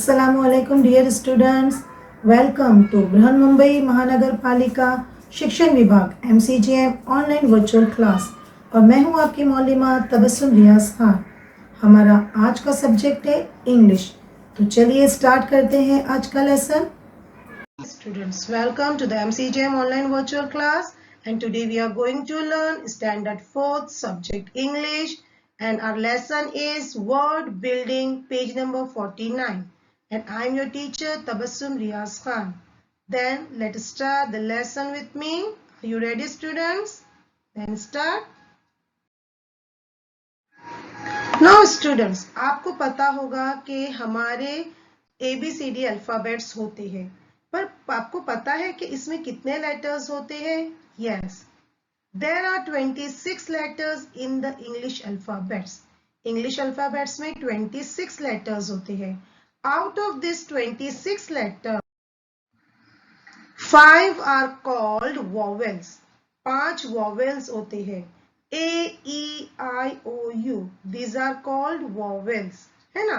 Assalamualaikum dear students. Welcome to Brihanmumbai महानगर पालिका शिक्षण विभाग MCGM ऑनलाइन वर्चुअल क्लास और मैं हूं आपकी मौलिमा तबस्सुम रियाज खान। हमारा आज का सब्जेक्ट है इंग्लिश। तो चलिए स्टार्ट करते हैं आज का lesson. Students, welcome to the MCGM online virtual class and today we are going to learn standard 4th subject English and our lesson is word building page number 49 and I am your teacher Tabassum Riaz Khan. Then let us start the lesson with me. Are you ready students? Then start. Now students, आपको पता होगा कि हमारे ABCD alphabets होते हैं, पर आपको पता है कि इसमें कितने लेटर्स होते हैं? Yes, there are 26 letters in the English alphabets. English alphabets में 26 letters होते हैं. Out of this 26 letters, 5 are called vowels. 5 vowels होते हैं. A, E, I, O, U. These are called vowels. है ना?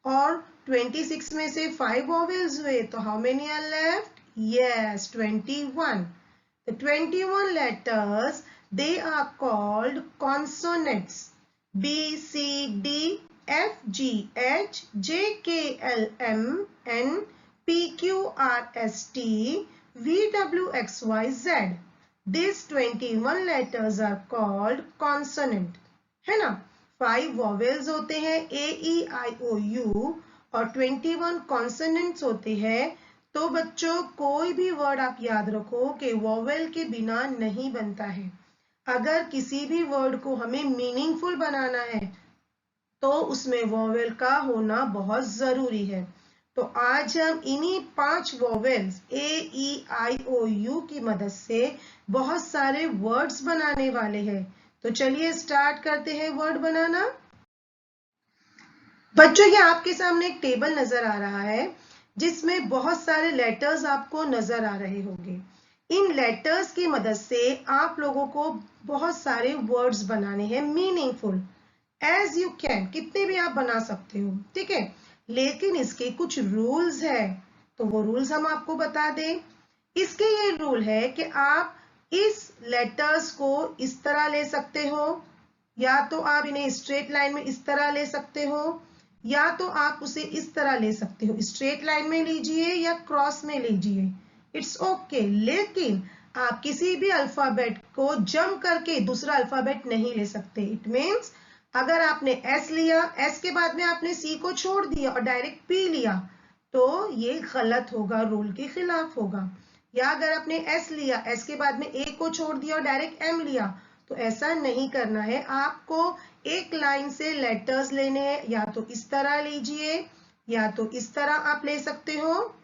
और 26 में से 5 vowels हुए तो how many are left? Yes, 21. The 21 letters, they are called consonants. B, C, D, F, G, H, J, K, L, M, N, P, Q, R, S, T, V, W, X, Y, Z. These 21 letters are called consonant. है ना? 5 vowels होते हैं A, E, I, O, U और 21 consonants होते हैं. तो बच्चों कोई भी वर्ड आप याद रखो कि वॉवेल के बिना नहीं बनता है. अगर किसी भी वर्ड को हमें मीनिंगफुल बनाना है तो उसमें वॉवेल का होना बहुत जरूरी है. तो आज हम इन्हीं 5 vowels A, E, I, O, U की मदद से बहुत सारे वर्ड्स बनाने वाले हैं. तो चलिए स्टार्ट करते हैं वर्ड बनाना. बच्चों ये आपके सामने एक टेबल नजर आ रहा है जिसमें बहुत सारे लेटर्स आपको नजर आ रहे होंगे. इन लेटर्स की मदद से आप लोगों को बहुत सारे वर्ड्स बनाने हैं मीनिंगफुल. एज यू कैन, कितने भी आप बना सकते हो, ठीक है. लेकिन इसके कुछ रूल्स है, तो वो रूल्स हम आपको बता दें. इसके ये रूल है कि आप इस लेटर्स को इस तरह ले सकते हो, या तो आप इन्हें स्ट्रेट लाइन में इस तरह ले सकते हो, या तो आप उसे इस तरह ले सकते हो. स्ट्रेट लाइन में लीजिए या क्रॉस में लीजिए, इट्स ओके. लेकिन आप किसी भी अल्फाबेट को जंप करके दूसरा अल्फाबेट नहीं ले सकते. इट मीन्स अगर आपने एस लिया, एस के बाद में आपने सी को छोड़ दिया और डायरेक्ट पी लिया तो ये गलत होगा, रूल के खिलाफ होगा. या अगर आपने एस लिया, एस के बाद में ए को छोड़ दिया और डायरेक्ट एम लिया, तो ऐसा नहीं करना है. आपको एक लाइन से लेटर्स लेने हैं. या तो इस तरह लीजिए, या तो इस तरह आप ले सकते हो,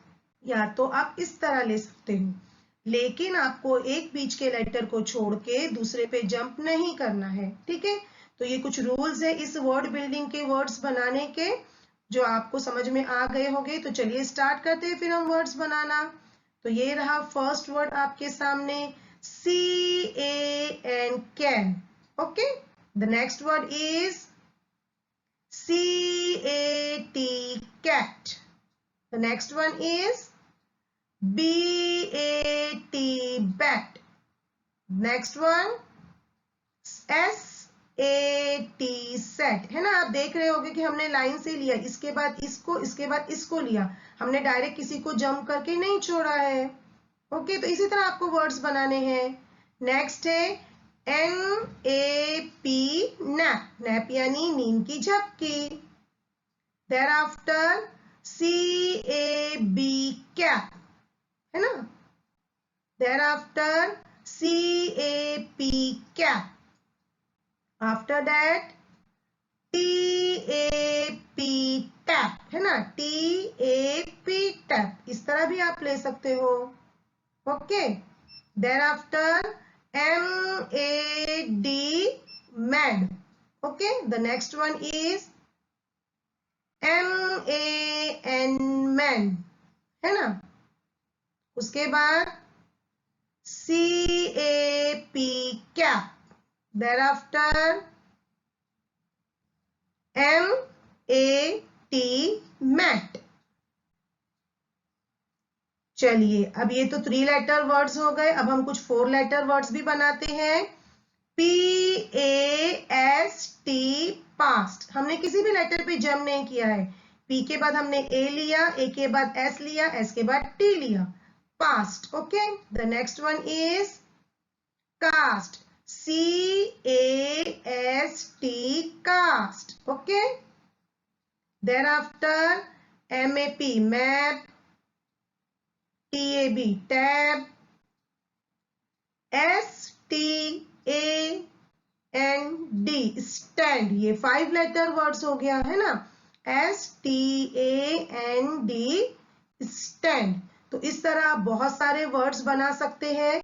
या तो आप इस तरह ले सकते हो. लेकिन आपको एक बीच के लेटर को छोड़ के दूसरे पे जंप नहीं करना है, ठीक है. तो ये कुछ रूल्स है इस वर्ड बिल्डिंग के, वर्ड्स बनाने के, जो आपको समझ में आ गए होंगे. तो चलिए स्टार्ट करते हैं फिर हम वर्ड्स बनाना. तो ये रहा फर्स्ट वर्ड आपके सामने, CAN, can. Okay, the next word is CAT, cat. The next one is BAT, bat. Next one SAT, set. है ना? आप देख रहे होंगे कि हमने लाइन से लिया, इसके बाद इसको, इसके बाद इसको लिया. हमने डायरेक्ट किसी को जंप करके नहीं छोड़ा है. ओके, तो इसी तरह आपको वर्ड्स बनाने हैं. नेक्स्ट है NAP, नैप. नैप यानी नींद की झपकी. देयर आफ्टर CAB, कैप, है ना? Thereafter CAP, cap. After that TAP, tap, है ना? TAP, tap. इस तरह भी आप ले सकते हो. Okay, thereafter MAD, mad. Okay, the next one is MAN, man, है ना? उसके बाद CAP, cap. Thereafter MAT, mat. चलिए अब ये तो 3 लेटर वर्ड्स हो गए, अब हम कुछ 4 लेटर वर्ड्स भी बनाते हैं। PAST, past. हमने किसी भी लेटर पे जंप नहीं किया है। P के बाद हमने A लिया, A के बाद S लिया, S के बाद T लिया, past. Okay, the next one is cast, CAST, cast. ओके, thereafter MAP, map, TAB, tab, STAND, stand. ये 5 लेटर वर्ड्स हो गया है ना, STAND, स्टैंड। तो इस तरह आप बहुत सारे वर्ड्स बना सकते हैं।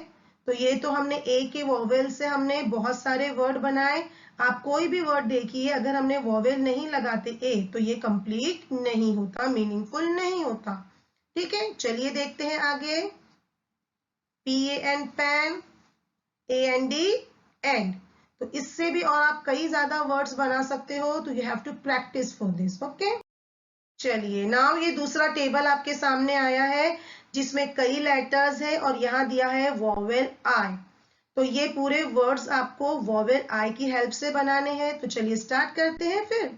तो ये तो हमने ए के वोवेल से हमने बहुत सारे वर्ड बनाए। आप कोई भी वर्ड देखिए, अगर हमने वोवेल नहीं लगाते ए तो ये कंप्लीट नहीं होता, मीनिंगफुल नहीं होता। ठीक है, चलिए देखते हैं आगे। PAN, pan, AND, and. तो इससे भी और आप कई ज्यादा वर्ड्स बना सकते हो, तो you have to practise for this. Okay, चलिए नाउ ये दूसरा टेबल आपके सामने आया है जिसमें कई लेटर्स है और यहाँ दिया है वोवेल आई। तो ये पूरे वर्ड्स आपको वोवेल आई की हेल्प से बनाने हैं। तो चलिए स्टार्ट करते हैं फिर।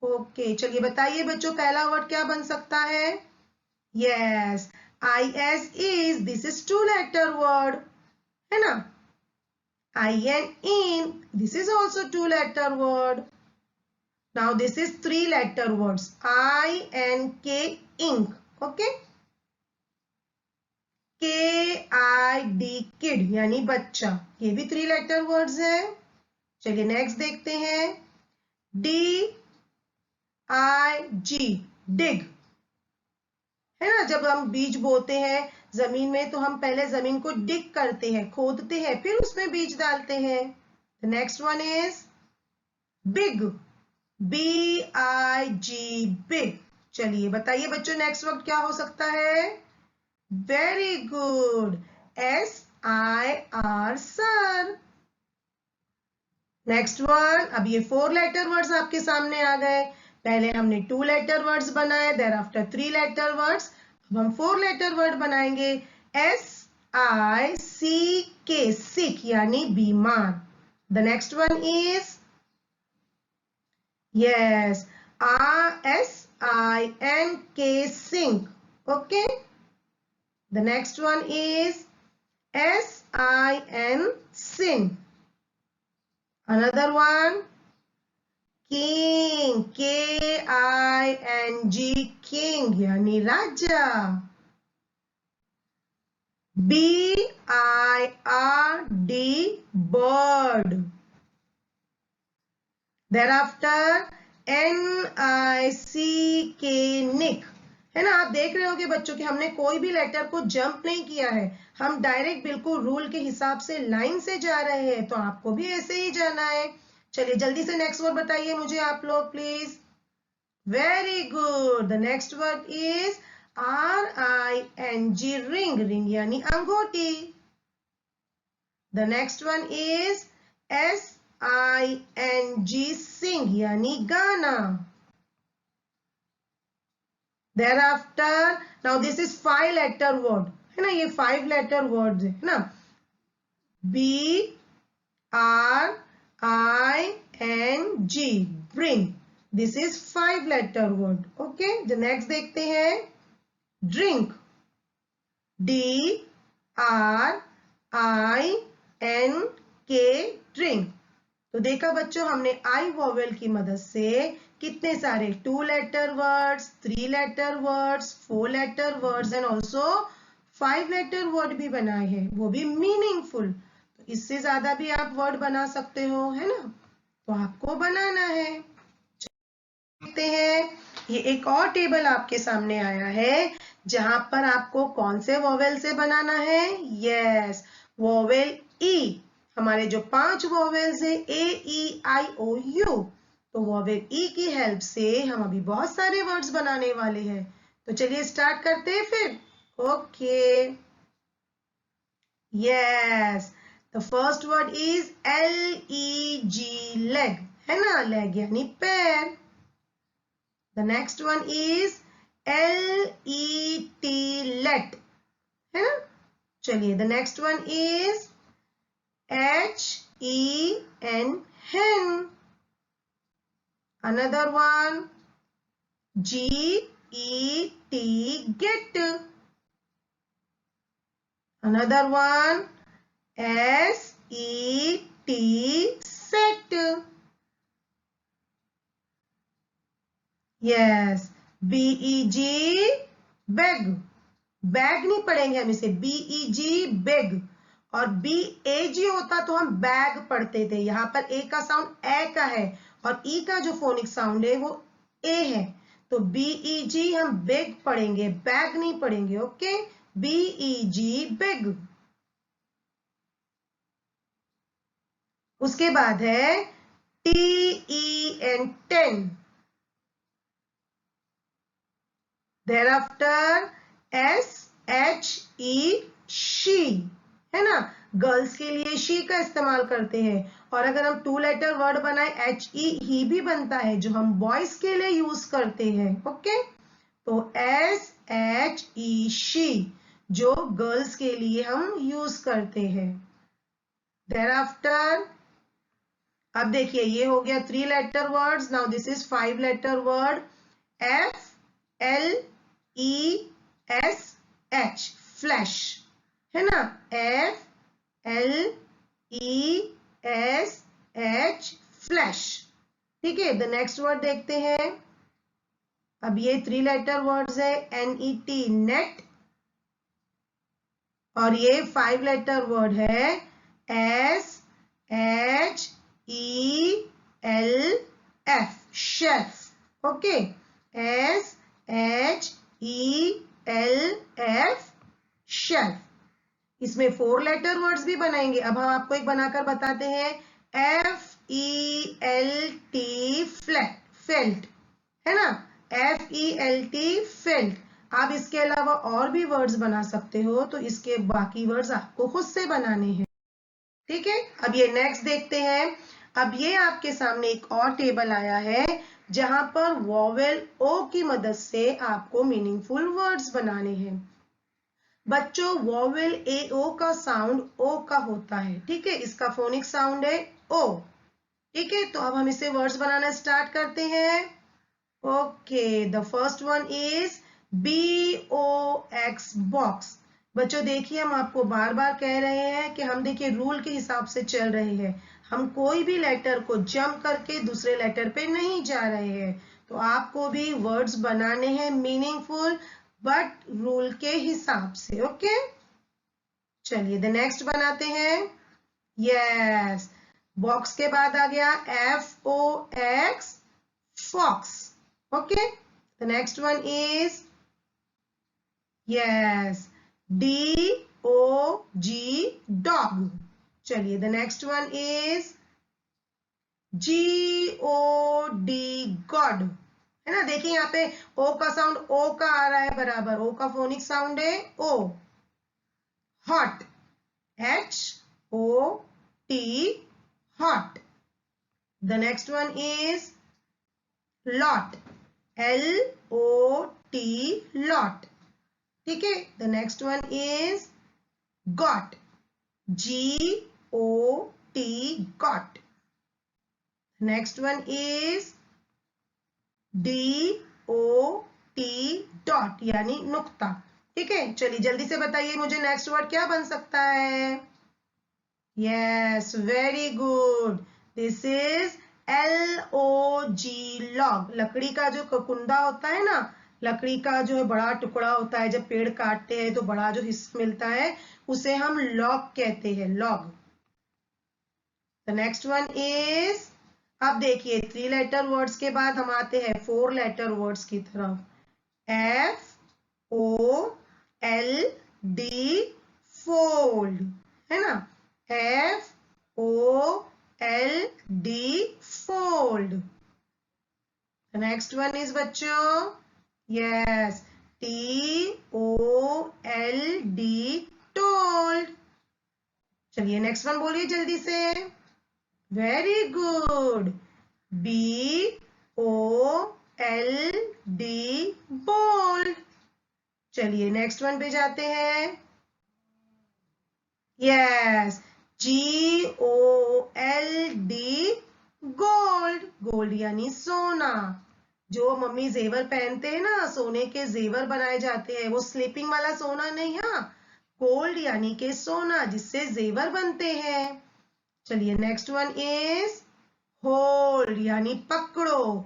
ओके, चलिए बताइए बच्चों, पहला वर्ड क्या बन सकता है? Yes, IS, is. This is 2 letter word है ना। IN, in, this is also 2 letter word. Now this is 3 letter words, INK, ink. Okay, KID, kid, यानी बच्चा, ये भी 3 letter words है। चलिए नेक्स्ट देखते हैं। DIG, dig, है ना। जब हम बीज बोते हैं जमीन में तो हम पहले जमीन को डिग करते हैं, खोदते हैं, फिर उसमें बीज डालते हैं। The next one is big, BIG, big. चलिए बताइए बच्चों, नेक्स्ट वर्ड क्या हो सकता है? Very good, SIR, sir. Next one, अब ये 4 लेटर वर्ड्स आपके सामने आ गए। पहले हमने 2 लेटर वर्ड्स बनाए, देयर आफ्टर 3 लेटर वर्ड्स। अब हम 4 लेटर वर्ड बनाएंगे। SICK, सिक, यानी बीमार। The next one is yes, SINK, sink. Okay, the next one is SIN, sin. Another one, king, KING, king, यानी राजा। BIRD, bird। thereafter NICK, निक, है ना। आप देख रहे होगे बच्चों कि हमने कोई भी लेटर को जंप नहीं किया है, हम डायरेक्ट बिल्कुल रूल के हिसाब से लाइन से जा रहे हैं। तो आपको भी ऐसे ही जाना है। चलिए जल्दी से नेक्स्ट वर्ड बताइए मुझे आप लोग please. Very good, the next word is RING, ring, ring यानी अंगूठी। The next one is SING, sing, यानी गाना। Thereafter, now this is 5 letter word, है ना। ये 5 letter words है ना। BRING, bring, this is 5 letter word। Okay, the next देखते हैं। drink, DRINK, drink। तो देखा बच्चों, हमने आई वोवेल की मदद से कितने सारे 2 letter words, 3 letter words, 4 letter words and also 5 letter word भी बनाए हैं, वो भी मीनिंगफुल। तो इससे ज्यादा भी आप वर्ड बना सकते हो, है ना। तो आपको बनाना है। देखते हैं, ये एक और टेबल आपके सामने आया है जहां पर आपको कौन से वोवेल से बनाना है? यस, वोवेल ई। हमारे जो 5 वोवेल्स है AEIOU, तो वोवेल ई की हेल्प से हम अभी बहुत सारे वर्ड्स बनाने वाले हैं। तो चलिए स्टार्ट करते हैं फिर। Okay, yes, the first word is LEG, leg, है ना। लेग यानी पैर। The next one is LET, let, है ना। चलिए the next one is HEN, hen. Another one, GET, get. Another one, SET, set. Yes, BEG, beg. Bag नहीं पढ़ेंगे हम इसे, BEG, बेग। और BAG होता तो हम बैग पढ़ते थे। यहाँ पर ए का साउंड ए का है और ई का जो फोनिक साउंड है वो ए है, तो BEG हम बेग पढ़ेंगे, बैग नहीं पढ़ेंगे। Okay, BEG, beg. उसके बाद है TEN, ten. thereafter SHE, she, है ना। गर्ल्स के लिए शी का इस्तेमाल करते हैं। और अगर हम 2 लेटर वर्ड बनाए HE, ही भी बनता है, जो हम बॉयज के लिए यूज करते हैं। ओके, तो SHE, शी, जो गर्ल्स के लिए हम यूज करते हैं। thereafter, अब देखिए ये हो गया 3 letter words. Now this is 5 letter word, FLESH, flesh, है ना। FLESH, flesh. ठीक है, द नेक्स्ट वर्ड देखते हैं। अब ये 3 लेटर वर्ड्स है, NET, नेट। और ये 5 लेटर वर्ड है, SHELF, chef. Okay, SHELF, chef. इसमें 4 लेटर वर्ड्स भी बनाएंगे। अब हम आपको एक बनाकर बताते हैं, FELT, फ्लैट, फेल्ट, है ना। FELT, felt. आप इसके अलावा और भी वर्ड्स बना सकते हो, तो इसके बाकी वर्ड्स आपको खुद से बनाने हैं। ठीक है, अब ये नेक्स्ट देखते हैं। अब ये आपके सामने एक और टेबल आया है, जहां पर वोवेल ओ की मदद से आपको मीनिंगफुल वर्ड्स बनाने हैं। बच्चों, वोवेल AO का साउंड ओ का होता है। ठीक है, इसका फोनिक साउंड है ओ। ठीक है, तो अब हम इसे वर्ड्स बनाना स्टार्ट करते हैं। Okay, the first one is BOX, box. बच्चों देखिए, हम आपको बार बार कह रहे हैं कि हम देखिए रूल के हिसाब से चल रहे हैं। हम कोई भी लेटर को जंप करके दूसरे लेटर पे नहीं जा रहे हैं। तो आपको भी वर्ड्स बनाने हैं मीनिंगफुल, बट रूल के हिसाब से। ओके, चलिए द नेक्स्ट बनाते हैं। यस, बॉक्स के बाद आ गया FOX, fox. Okay, the next one is yes DOG, dog. चलिए the next one is GOD, god, है ना। देखिए यहाँ पे ओ का साउंड ओ का आ रहा है बराबर, ओ का फोनिक साउंड है O. Hot, HOT, hot. The next one is lot, LOT, lot. ठीक है, the next one is got, GOT, got. Next one is DOT, dot, यानी नुक्ता। ठीक है, चलिए जल्दी से बताइए मुझे नेक्स्ट वर्ड क्या बन सकता है। Yes, very good, this is LOG, log. लकड़ी का जो कुंदा होता है ना, लकड़ी का जो है बड़ा टुकड़ा होता है, जब पेड़ काटते हैं तो बड़ा जो हिस्सा मिलता है उसे हम लॉग कहते हैं, log. The next one is, अब देखिए 3 लेटर वर्ड्स के बाद हम आते हैं 4 लेटर वर्ड्स की तरफ। FOLD, फोल्ड, है ना। FOLD, fold. Next one is बच्चों, यस TOLD, टोल्ड। चलिए नेक्स्ट वन बोलिए जल्दी से। Very good, BOLD, bold. चलिए नेक्स्ट वन पे जाते हैं। Yes, GOLD, gold. गोल्ड यानी सोना। जो मम्मी जेवर पहनते हैं ना, सोने के जेवर बनाए जाते हैं, वो स्लीपिंग वाला सोना नहीं, हाँ, गोल्ड यानी के सोना जिससे जेवर बनते हैं। चलिए नेक्स्ट वन इज होल्ड यानी पकड़ो,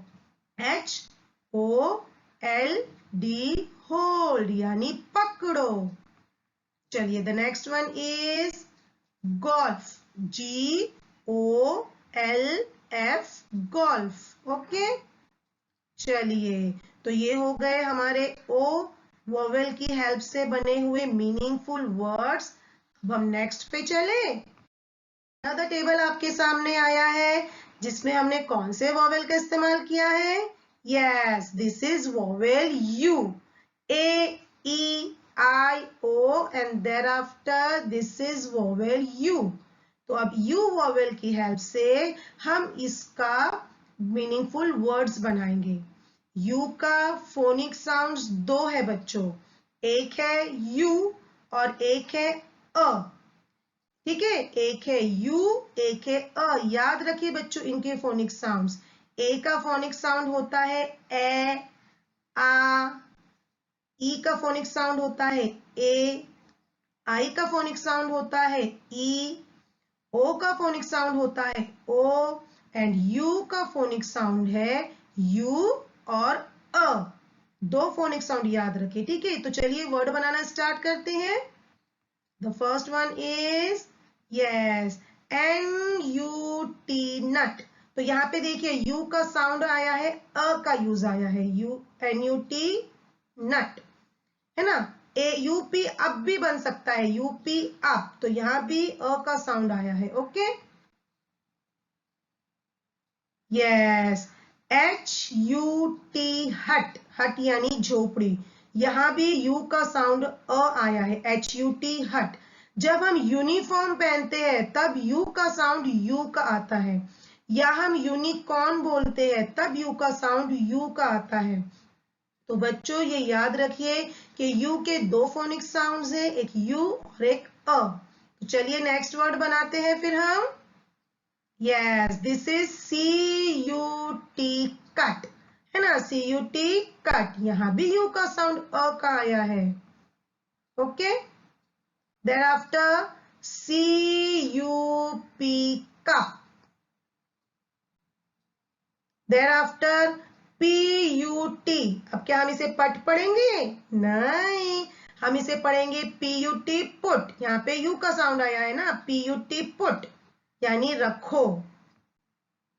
HOLD, होल्ड यानी पकड़ो। चलिए the next one is golf, GOLF, golf. Okay, चलिए तो ये हो गए हमारे ओ वोवेल की हेल्प से बने हुए मीनिंगफुल वर्ड्स। अब हम नेक्स्ट पे चले। अनदर टेबल आपके सामने आया है जिसमें हमने कौन से वोवेल का इस्तेमाल किया है? यस, this is vowel U, A-E-I-O and thereafter this is vowel U. तो अब यू वोवेल की हेल्प से हम इसका मीनिंगफुल वर्ड्स बनाएंगे। यू का फोनिक साउंड्स दो है बच्चों, एक है यू और एक है अ। ठीक है, एक है यू, एक है अ। याद रखिए बच्चों इनके फोनिक साउंड्स। ए का फोनिक साउंड होता है ए, आ। ई का फोनिक साउंड होता है ए, आई का फोनिक साउंड होता है ई, ओ का फोनिक साउंड होता है ओ, एंड यू का फोनिक साउंड है यू और अ। दो फोनिक साउंड याद रखिए, ठीक है। तो चलिए वर्ड बनाना स्टार्ट करते हैं। The first one is yes, NUT, नट। तो यहाँ पे देखिए यू का साउंड आया है, अ का यूज आया है, NUT, नट, है ना। UP अप भी बन सकता है, UP अप, तो यहां भी अ का साउंड आया है। ओके, यस, HUT, हट, हट यानी झोपड़ी। यहां भी यू का साउंड अ आया है, HUT, हट। जब हम यूनिफॉर्म पहनते हैं तब यू का साउंड यू का आता है, या हम यूनिकॉर्न बोलते हैं तब यू का साउंड यू का आता है। तो बच्चों ये याद रखिए कि यू के दो फोनिक साउंड्स हैं, एक यू और एक अ। तो चलिए नेक्स्ट वर्ड बनाते हैं फिर हम। Yes, this is CUT, cut, है ना, CUT, कट। यहां भी यू का साउंड अ का आया है। Okay, thereafter CUP, cup. Thereafter PUT। अब क्या हम इसे पट पढ़ेंगे? नहीं, हम इसे पढ़ेंगे PUT, पुट। यहाँ पे यू का साउंड आया है ना, PUT, पुट यानी रखो।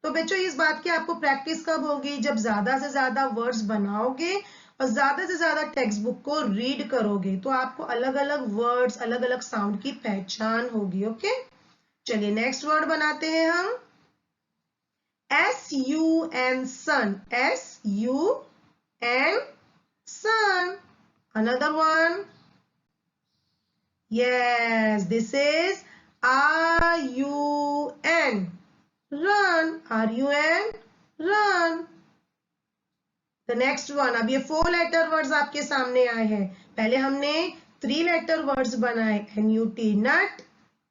तो बच्चों इस बात की आपको प्रैक्टिस कब होगी? जब ज्यादा से ज्यादा वर्ड्स बनाओगे और ज्यादा से ज्यादा टेक्स्ट बुक को रीड करोगे, तो आपको अलग अलग वर्ड्स, अलग अलग साउंड की पहचान होगी। ओके, चलिए नेक्स्ट वर्ड बनाते हैं हम। SUN, sun, SUN, sun. Another one. Yes, this is RUN, run, RUN, run. The next one. अब ये 4 लेटर वर्ड्स आपके सामने आए हैं। पहले हमने 3 लेटर वर्ड्स बनाए, NUT, नट,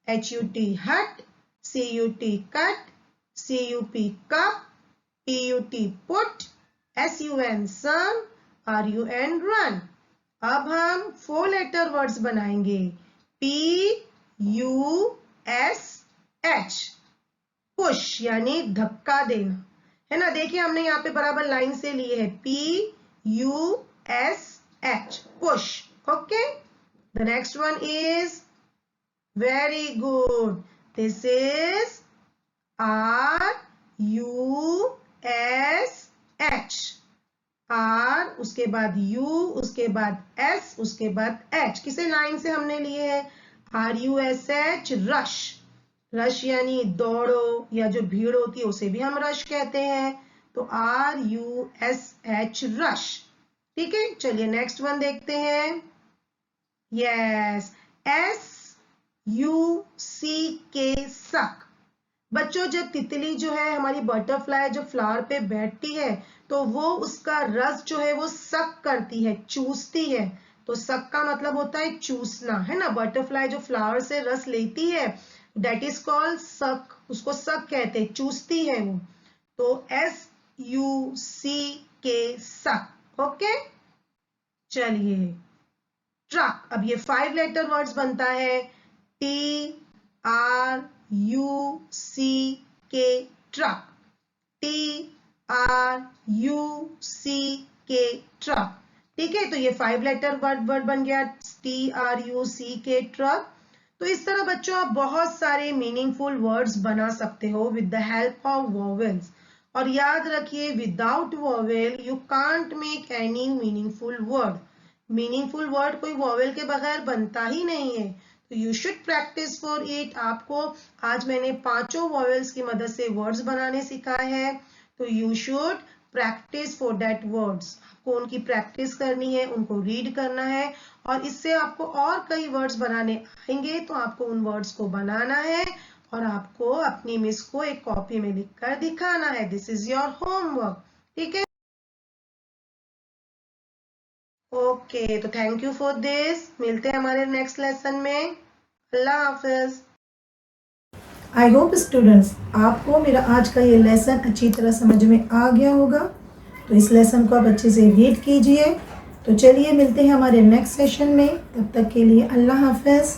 HUT, हट, CUT, cut, CUP, cup, PUT, put, SUN, sun, RUN, run. अब हम 4 लेटर वर्ड्स बनाएंगे, PUSH, पुश यानी धक्का देना, है ना। देखिए हमने यहाँ पे बराबर लाइन से लिए है, PUSH, push. Okay, the next one is very good, this is RUSH, R, उसके बाद U, उसके बाद S, उसके बाद H। किसे लाइन से हमने लिए है? RUSH, rush. रश यानी दौड़ो, या जो भीड़ होती है उसे भी हम रश कहते हैं। तो RUSH, रश। ठीक है, चलिए नेक्स्ट वन देखते हैं। यस, SUCK, सक। बच्चों जब तितली जो है, हमारी बटरफ्लाई जो फ्लावर पे बैठती है, तो वो उसका रस जो है वो सक करती है, चूसती है। तो तो सक का मतलब होता है चूसना, है ना। बटरफ्लाई जो फ्लावर से रस लेती है दैट इज कॉल्ड सक, उसको सक कहते हैं, चूसती है वो। तो SUCK सक। ओके, चलिए ट्रक। अब ये 5 लेटर वर्ड्स बनता है TRUCK ट्रक, TRUCK ट्रक। ठीक है, तो ये 5 लेटर वर्ड बन गया TRUCK ट्रक। तो इस तरह बच्चों आप बहुत सारे मीनिंगफुल वर्ड्स बना सकते हो with the help of vowels. और याद रखिए without vowel you can't make any meaningful word. Meaningful word कोई वोवेल के बगैर बनता ही नहीं है। तो you should practice for it. आपको आज मैंने 5 वोवेल्स की मदद से वर्ड्स बनाने सिखाए हैं, तो you should practice for that words. आपको उनकी प्रैक्टिस करनी है, उनको रीड करना है, और इससे आपको और कई वर्ड्स बनाने आएंगे। तो आपको उन वर्ड्स को बनाना है और आपको अपनी मिस को एक कॉपी में लिखकर दिखाना है। This is your homework. ठीक है, ओके, तो थैंक यू फॉर दिस। मिलते हैं हमारे नेक्स्ट लेसन में। अल्लाह हाफिज। आई होप स्टूडेंट्स आपको मेरा आज का ये लेसन अच्छी तरह समझ में आ गया होगा। तो इस लेसन को आप अच्छे से रीड कीजिए। तो चलिए मिलते हैं हमारे नेक्स्ट सेशन में, तब तक के लिए अल्लाह हाफिज।